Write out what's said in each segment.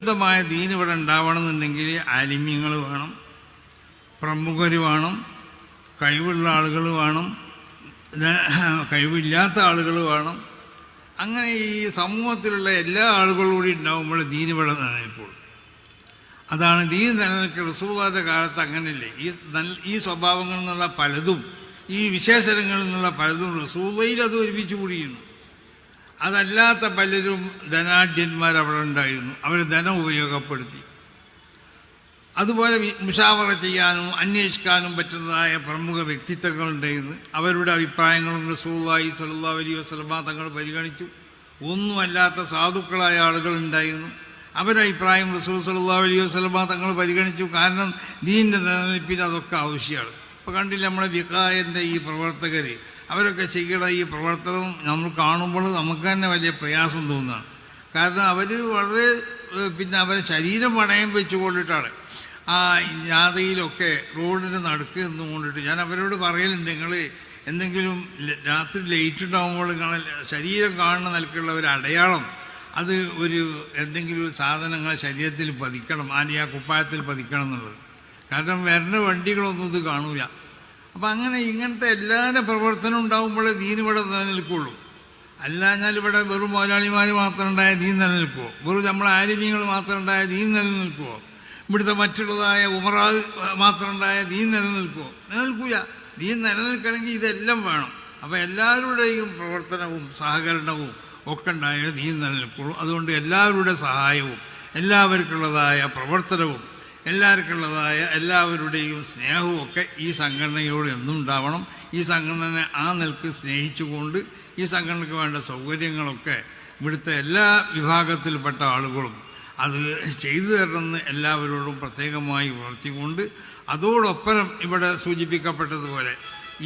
ശുദ്ധമായ ദീൻ ഇവിടെ ഉണ്ടാവണമെന്നുണ്ടെങ്കിൽ ആലിമ്യങ്ങൾ വേണം, പ്രമുഖർ വേണം, കഴിവുള്ള ആളുകൾ വേണം, കഴിവില്ലാത്ത ആളുകൾ വേണം. അങ്ങനെ ഈ സമൂഹത്തിലുള്ള എല്ലാ ആളുകളും കൂടി ഉണ്ടാകുമ്പോൾ ദീൻ ഇവിടെ നിലനിൽക്കുള്ളൂ. അതാണ് ദീൻ നിലനിൽക്കുക. റസൂലുള്ളാഹിയുടെ കാലത്ത് അങ്ങനെയല്ലേ. ഈ സ്വഭാവങ്ങളിൽ നിന്നുള്ള പലതും, ഈ വിശേഷണങ്ങളിൽ നിന്നുള്ള പലതും റസൂലുള്ളാഹിയിൽ അത് ഒരുമിച്ച് കൂടിയിരുന്നു. അതല്ലാത്ത പലരും ധനാഢ്യന്മാർ അവിടെ ഉണ്ടായിരുന്നു. അവർ ധനം ഉപയോഗപ്പെടുത്തി. അതുപോലെ മുഷാവറ ചെയ്യാനും അന്വേഷിക്കാനും പറ്റുന്നതായ പ്രമുഖ വ്യക്തിത്വങ്ങളുണ്ടായിരുന്നു. അവരുടെ അഭിപ്രായങ്ങളും റസൂലുള്ളാഹി സ്വല്ലല്ലാഹു അലൈഹി വസല്ലമ തങ്ങൾ പരിഗണിച്ചു. ഒന്നുമല്ലാത്ത സാധുക്കളായ ആളുകളുണ്ടായിരുന്നു. അവരുടെ അഭിപ്രായം റസൂൽ സ്വല്ലല്ലാഹു അലൈഹി വസല്ലമ തങ്ങൾ പരിഗണിച്ചു. കാരണം ദീനിൻ്റെ നിലനിൽപ്പിന് അതൊക്കെ ആവശ്യമാണ്. ഇപ്പോൾ കണ്ടില്ല നമ്മളെ വിഖായൻ്റെ ഈ പ്രവർത്തകർ, അവരൊക്കെ ചെയ്യണ ഈ പ്രവർത്തനം നമ്മൾ കാണുമ്പോൾ നമുക്ക് തന്നെ വലിയ പ്രയാസം തോന്നുകയാണ്. കാരണം അവർ വളരെ അവരെ ശരീരം പണയം വെച്ചുകൊണ്ടിട്ടാണ് ആ ജാഥയിലൊക്കെ റോഡിന് നടുക്ക് നിന്നുകൊണ്ടിട്ട്. ഞാൻ അവരോട് പറയലുണ്ട്, നിങ്ങൾ എന്തെങ്കിലും രാത്രി ലേറ്റ് ഉണ്ടാകുമ്പോൾ ശരീരം കാണുന്ന നിലക്കുള്ള ഒരു അടയാളം, അത് എന്തെങ്കിലും സാധനങ്ങൾ ശരീരത്തിൽ പതിക്കണം, ആ കുപ്പായത്തിൽ പതിക്കണം എന്നുള്ളത്. കാരണം വരുന്ന വണ്ടികളൊന്നും ഇത് കാണൂല. അപ്പം അങ്ങനെ ഇങ്ങനത്തെ എല്ലാവരുടെ പ്രവർത്തനം ഉണ്ടാകുമ്പോഴേ ദീൻ ഇവിടെ നിലനിൽക്കുള്ളൂ. അല്ലാഞ്ഞാൽ ഇവിടെ വെറും മുതലാളിമാർ മാത്രം ഉണ്ടായ ദീൻ നിലനിൽക്കുമോ? വെറും നമ്മളെ ആലിമീങ്ങൾ മാത്രം ഉണ്ടായ ദീൻ നിലനിൽക്കുമോ? ഇവിടുത്തെ മറ്റുള്ളതായ ഉമറാവ് മാത്രം ഉണ്ടായ ദീൻ നിലനിൽക്കുമോ? നിലനിൽക്കൂല. ദീൻ നിലനിൽക്കണമെങ്കിൽ ഇതെല്ലാം വേണം. അപ്പോൾ എല്ലാവരുടെയും പ്രവർത്തനവും സഹകരണവും ഒക്കെ ഉണ്ടായാൽ ദീൻ നിലനിൽക്കുള്ളൂ. അതുകൊണ്ട് എല്ലാവരുടെ സഹായവും എല്ലാവർക്കുള്ളതായ പ്രവർത്തനവും എല്ലാവർക്കുള്ളതായ എല്ലാവരുടെയും സ്നേഹവും ഒക്കെ ഈ സംഘടനയോട് എന്നും ഉണ്ടാവണം. ഈ സംഘടന ആ നിലക്ക് സ്നേഹിച്ചുകൊണ്ട് ഈ സംഘടനയ്ക്ക് വേണ്ട സൗകര്യങ്ങളൊക്കെ ഇവിടുത്തെ എല്ലാ വിഭാഗത്തിൽപ്പെട്ട ആളുകളും അത് ചെയ്തു തരണമെന്ന് എല്ലാവരോടും പ്രത്യേകമായി ഉണർത്തിക്കൊണ്ട്, അതോടൊപ്പം ഇവിടെ സൂചിപ്പിക്കപ്പെട്ടതുപോലെ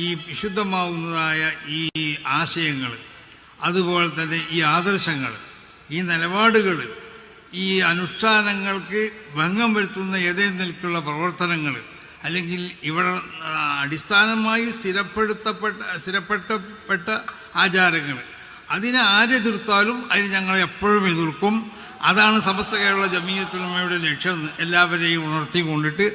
ഈ വിശുദ്ധമാവുന്നതായ ഈ ആശയങ്ങൾ, അതുപോലെ തന്നെ ഈ ആദർശങ്ങൾ, ഈ നിലപാടുകൾ, ഈ അനുഷ്ഠാനങ്ങൾക്ക് ഭംഗം വരുത്തുന്ന ഏതെങ്കിലും പ്രവർത്തനങ്ങൾ, അല്ലെങ്കിൽ ഇവിടെ അടിസ്ഥാനമായി സ്ഥിരപ്പെട്ട ആചാരങ്ങൾ, അതിനെ ആരെതിർത്താലും അതിന് ഞങ്ങൾ എപ്പോഴും എതിർക്കും. അതാണ് സമസ്ത കേരള ജമിയത്തുൽ ഉലമയുടെ ലക്ഷ്യം. എല്ലാവരെയും ഉണർത്തിക്കൊണ്ടിട്ട്